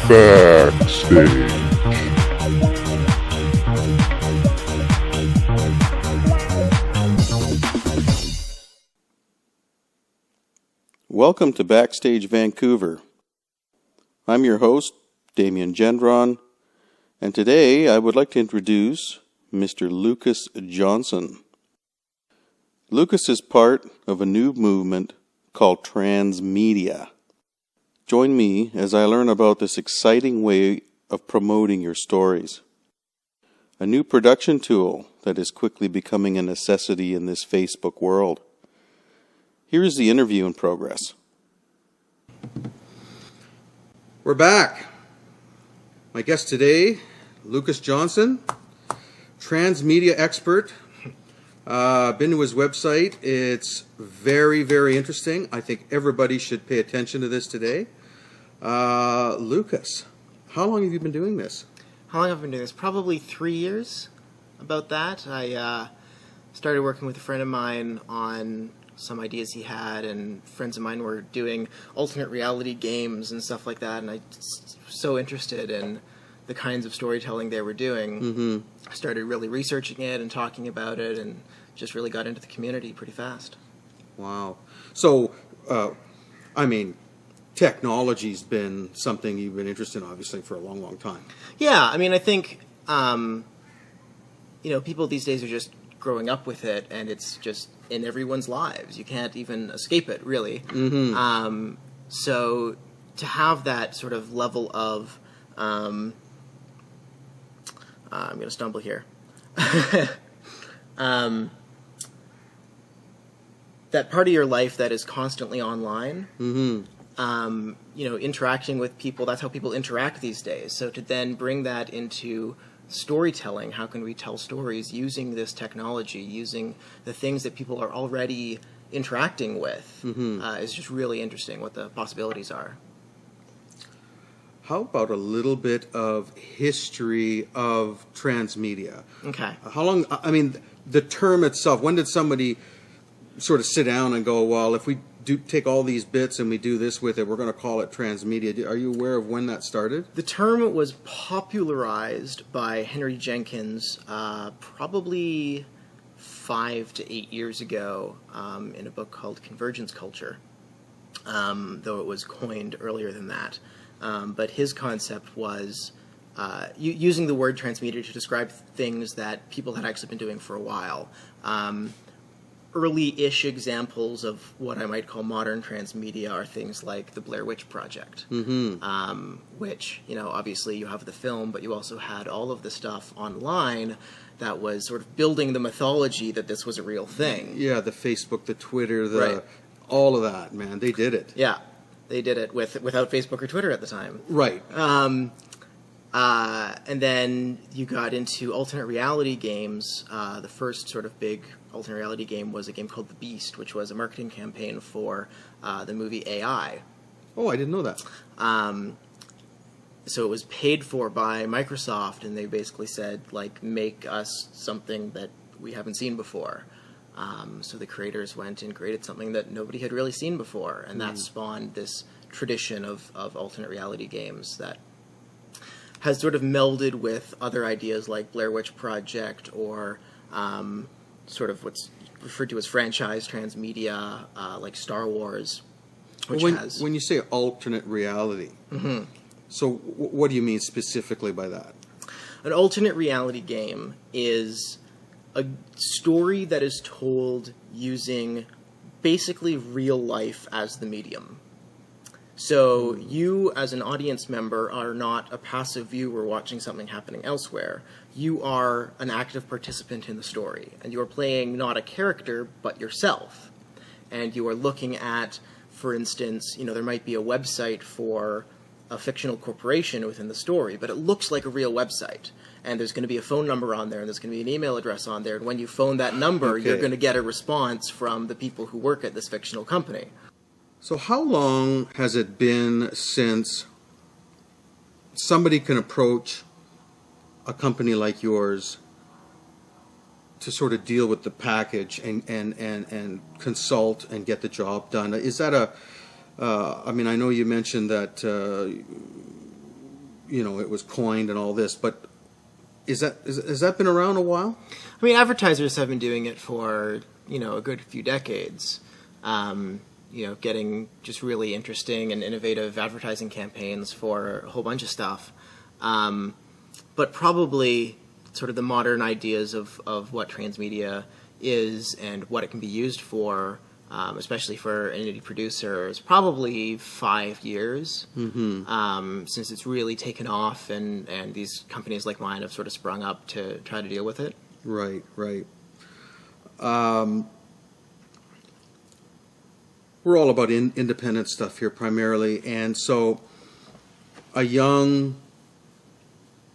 Backstage. Welcome to Backstage Vancouver. I'm your host, Damien Gendron, and today I would like to introduce Mr. Lucas Johnson. Lucas is part of a new movement called Transmedia. Join me as I learn about this exciting way of promoting your stories. A new production tool that is quickly becoming a necessity in this Facebook world. Here is the interview in progress. We're back. My guest today, Lucas Johnson, transmedia expert. Been to his website. It's very, very interesting. I think everybody should pay attention to this today. Lucas, how long have you been doing this? How long have I been doing this? Probably 3 years, about that. I started working with a friend of mine on some ideas he had, and friends of mine were doing alternate reality games and stuff like that, and I was so interested in the kinds of storytelling they were doing. I started really researching it and talking about it, and just really got into the community pretty fast. Wow. So, technology's been something you've been interested in, obviously, for a long, long time. Yeah, I think, people these days are just growing up with it, and it's just in everyone's lives. You can't even escape it, really. So to have that sort of level of, I'm going to stumble here. That part of your life that is constantly online, interacting with people, that's how people interact these days. So to then bring that into storytelling, how can we tell stories using this technology, using the things that people are already interacting with, is just really interesting what the possibilities are. How about a little bit of history of transmedia? Okay. How long, the term itself, when did somebody sort of sit down and go, well, if we do take all these bits and we do this with it, we're going to call it transmedia? Are you aware of when that started? The term was popularized by Henry Jenkins probably 5 to 8 years ago in a book called Convergence Culture, though it was coined earlier than that. But his concept was using the word transmedia to describe things that people had actually been doing for a while. Early-ish examples of what I might call modern transmedia are things like the Blair Witch Project, which, obviously you have the film, but you also had all of the stuff online that was sort of building the mythology that this was a real thing. Yeah, the Facebook, the Twitter, right. All of that, man, they did it. Yeah, they did it without Facebook or Twitter at the time. Right. And then you got into alternate reality games. The first sort of big alternate reality game was a game called The Beast, which was a marketing campaign for the movie AI. Oh, I didn't know that. So it was paid for by Microsoft, and they basically said, make us something that we haven't seen before. So the creators went and created something that nobody had really seen before, and that spawned this tradition of alternate reality games that has sort of melded with other ideas like Blair Witch Project or sort of what's referred to as franchise transmedia, like Star Wars, which when you say alternate reality, so what do you mean specifically by that? An alternate reality game is a story that is told using basically real life as the medium. So you, as an audience member, are not a passive viewer watching something happening elsewhere. You are an active participant in the story, and you are playing not a character, but yourself. And you are looking at, for instance, there might be a website for a fictional corporation within the story, but it looks like a real website. And there's going to be a phone number on there, and there's going to be an email address on there, and when you phone that number, you're going to get a response from the people who work at this fictional company. So how long has it been since somebody can approach a company like yours to sort of deal with the package and consult and get the job done? Is that I know you mentioned that it was coined and all this. But has that been around a while? I mean, advertisers have been doing it for, a good few decades. Getting just really interesting and innovative advertising campaigns for a whole bunch of stuff. But probably sort of the modern ideas of what transmedia is and what it can be used for, especially for an indie producer, is probably 5 years since it's really taken off, and these companies like mine have sort of sprung up to try to deal with it. Right. We're all about independent stuff here primarily, and so a young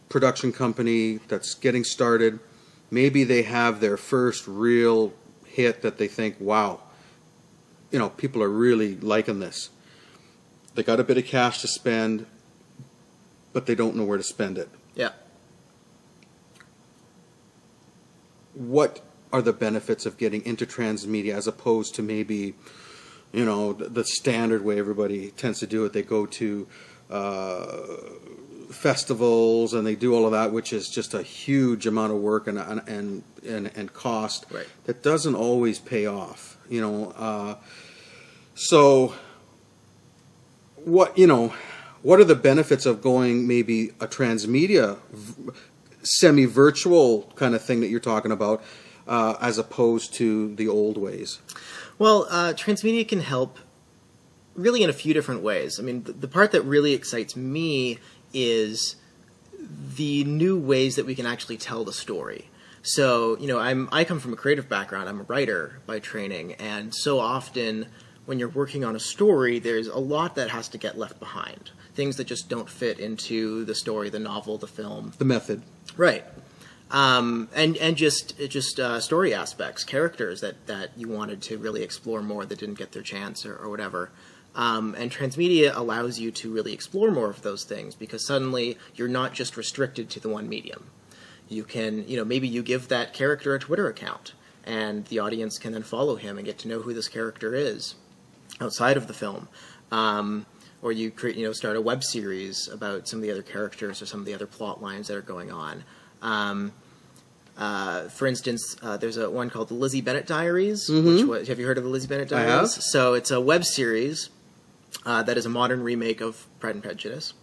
production company that's getting started, maybe they have their first real hit that they think, wow, people are really liking this. They got a bit of cash to spend, but they don't know where to spend it. Yeah. What are the benefits of getting into transmedia as opposed to maybe, the standard way everybody tends to do it? They go to festivals and they do all of that, which is just a huge amount of work and cost that doesn't always pay off. So what are the benefits of going maybe a transmedia semi-virtual kind of thing that you're talking about, as opposed to the old ways? Well, transmedia can help really in a few different ways. I mean, the part that really excites me is the new ways that we can actually tell the story. So, I come from a creative background. I'm a writer by training, and so often when you're working on a story, there's a lot that has to get left behind. Things that just don't fit into the story, the novel, the film. The method. Right. And just story aspects, characters that you wanted to really explore more that didn't get their chance or whatever. And transmedia allows you to really explore more of those things, because suddenly you're not just restricted to the one medium. You can, maybe you give that character a Twitter account, and the audience can then follow him and get to know who this character is outside of the film. Or you create, start a web series about some of the other characters or some of the other plot lines that are going on. For instance, there's one called the Lizzie Bennet Diaries. Have you heard of the Lizzie Bennet Diaries? I have. So it's a web series that is a modern remake of Pride and Prejudice.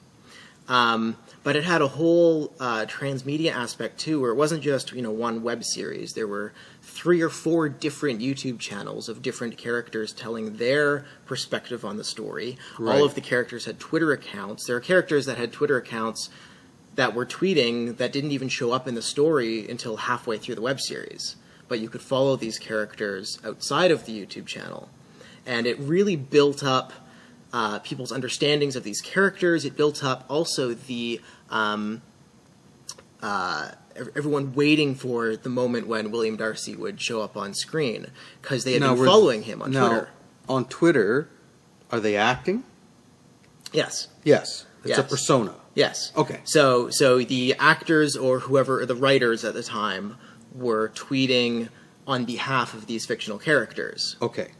But it had a whole transmedia aspect too, where it wasn't just one web series. There were 3 or 4 different YouTube channels of different characters telling their perspective on the story. Right. All of the characters had Twitter accounts. There are characters that had Twitter accounts that were tweeting that didn't even show up in the story until halfway through the web series. But you could follow these characters outside of the YouTube channel. And it really built up people's understandings of these characters. It built up also the everyone waiting for the moment when William Darcy would show up on screen, because they had been following him on Twitter. On Twitter, are they acting? Yes. Yes. It's a persona. Yes. Okay. So the actors or whoever, or the writers at the time, were tweeting on behalf of these fictional characters. Okay.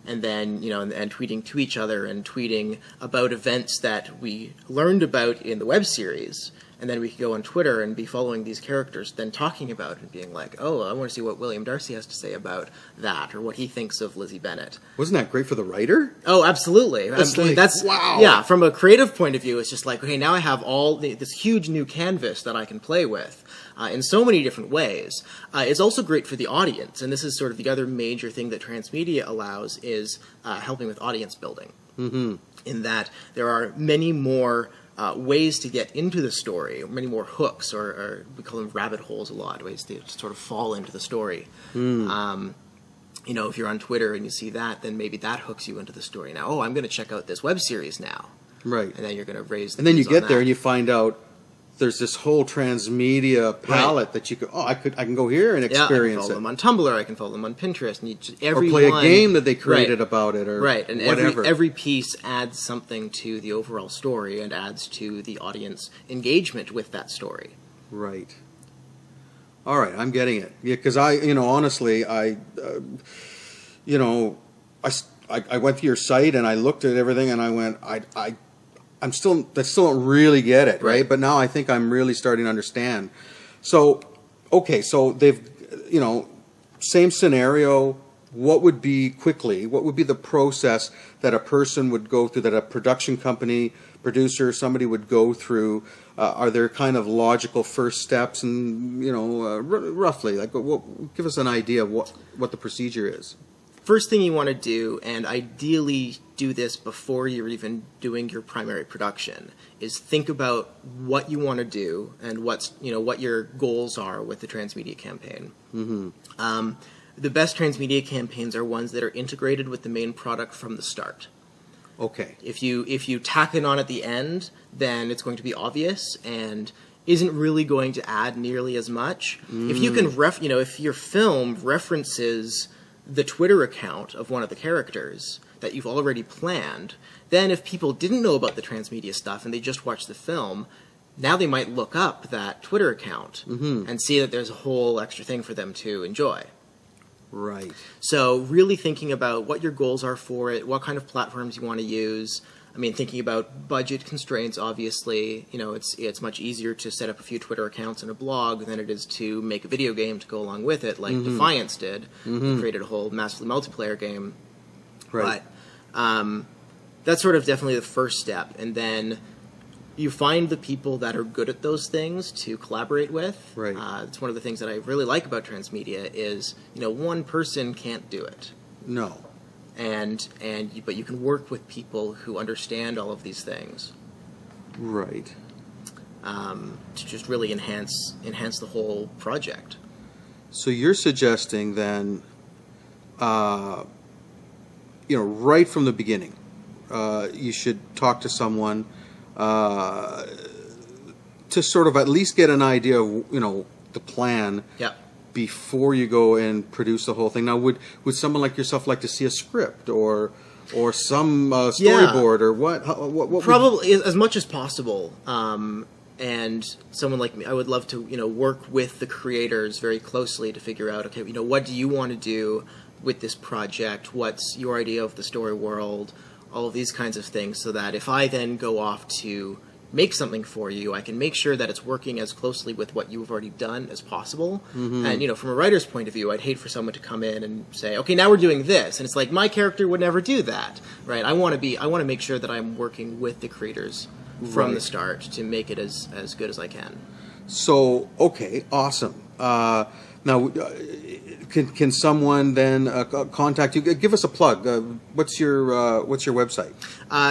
And then, and tweeting to each other and tweeting about events that we learned about in the web series. And then we could go on Twitter and be following these characters, then talking about it and being like, oh, I want to see what William Darcy has to say about that, or what he thinks of Lizzie Bennet. Wasn't that great for the writer? Oh, absolutely. That's wow. Yeah, from a creative point of view, it's just like, okay, now I have this huge new canvas that I can play with in so many different ways. It's also great for the audience, and this is sort of the other major thing that transmedia allows, is helping with audience building. Mm-hmm. In that there are many more ways to get into the story, many more hooks, or we call them rabbit holes a lot, ways to sort of fall into the story. If you're on Twitter and you see that, then maybe that hooks you into the story. Now, I'm going to check out this web series now. Right. And then you're going to raise the And then you get there and you find out there's this whole transmedia palette that you could, I can go here and experience I can follow them on Tumblr, I can follow them on Pinterest, and or play a game that they created about it, or and whatever. Every piece adds something to the overall story and adds to the audience engagement with that story. Right. All right, I'm getting it. Yeah, because honestly, I went to your site and I looked at everything and I went, I I still don't really get it, right? Right. But now I think I'm really starting to understand. So, okay, so they've, you know, same scenario. What would be the process that a person would go through, that a production company, producer, somebody would go through? Are there kind of logical first steps, and, you know, roughly, like, give us an idea of what the procedure is? First thing you want to do, and ideally do this before you're even doing your primary production, is think about what you want to do and what your goals are with the transmedia campaign. Mm-hmm. The best transmedia campaigns are ones that are integrated with the main product from the start. Okay. If you tack it on at the end, then it's going to be obvious and isn't really going to add nearly as much. If you can if your film references the Twitter account of one of the characters that you've already planned, then if people didn't know about the transmedia stuff and they just watched the film, now they might look up that Twitter account and see that there's a whole extra thing for them to enjoy. Right. So really thinking about what your goals are for it, what kind of platforms you want to use. I mean, thinking about budget constraints, obviously, you know, it's much easier to set up a few Twitter accounts and a blog than it is to make a video game to go along with it, like Defiance did. They created a whole massively multiplayer game. Right. But that's sort of definitely the first step. And then you find the people that are good at those things to collaborate with. Right. It's one of the things that I really like about transmedia is, you know, one person can't do it. No. But you can work with people who understand all of these things. Right. To just really enhance the whole project. So you're suggesting then, you know, right from the beginning, you should talk to someone to sort of at least get an idea of, you know, the plan. Yeah. Before you go and produce the whole thing. Now, would someone like yourself like to see a script or some storyboard or what? What Probably as much as possible. And someone like me, I would love to, you know, work with the creators very closely to figure out, okay, you know, what do you want to do with this project? What's your idea of the story world? All of these kinds of things, so that if I then go off to make something for you, I can make sure that it's working as closely with what you've already done as possible. And, you know, from a writer's point of view, I'd hate for someone to come in and say, okay, now we're doing this. And it's like, my character would never do that, right? I want to make sure that I'm working with the creators from the start to make it as good as I can. So, okay, awesome. Now, can someone then contact you? Give us a plug. What's your website?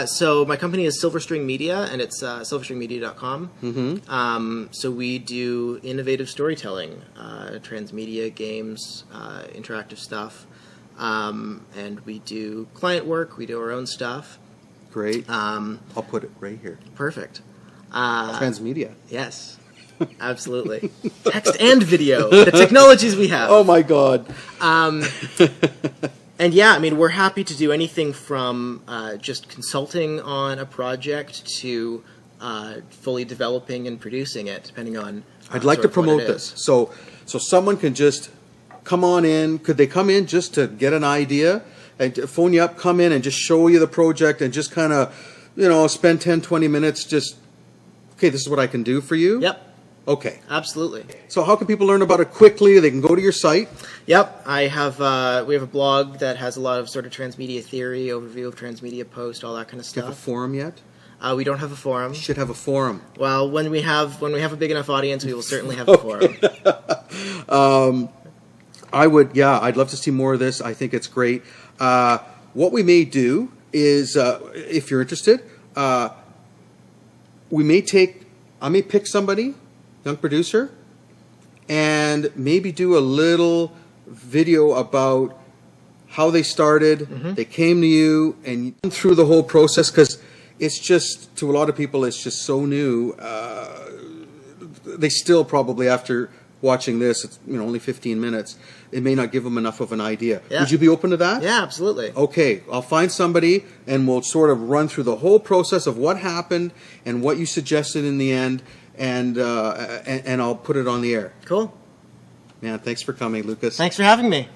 So my company is Silverstring Media, and it's silverstringmedia.com. So we do innovative storytelling, transmedia, games, interactive stuff, and we do client work. We do our own stuff. Great. I'll put it right here. Perfect. Transmedia. Yes. Absolutely. Text and video. The technologies we have. Oh my God. And yeah, I mean, we're happy to do anything from just consulting on a project to fully developing and producing it, depending on. I'd like to promote this. So someone can just come on in. Could they come in just to get an idea and phone you up, come in and just show you the project and just kind of, you know, spend 10, 20 minutes just, okay, this is what I can do for you? Yep. Okay. Absolutely. So how can people learn about it quickly? They can go to your site. Yep. we have a blog that has a lot of sort of transmedia theory, overview of transmedia post, all that kind of Do you have a stuff. forum yet? We don't have a forum. You should have a forum. Well, when we have a big enough audience, we will certainly have a forum. I'd love to see more of this. I think it's great. What we may do is, if you're interested, I may pick somebody, young producer, and maybe do a little video about how they started, they came to you, and through the whole process, because it's just, to a lot of people, it's just so new. They still probably, after watching this, it's, you know, only 15 minutes, it may not give them enough of an idea. Yeah. Would you be open to that? Yeah, absolutely. Okay, I'll find somebody, and we'll sort of run through the whole process of what happened and what you suggested in the end, and I'll put it on the air. Cool. Man, thanks for coming, Lucas. Thanks for having me.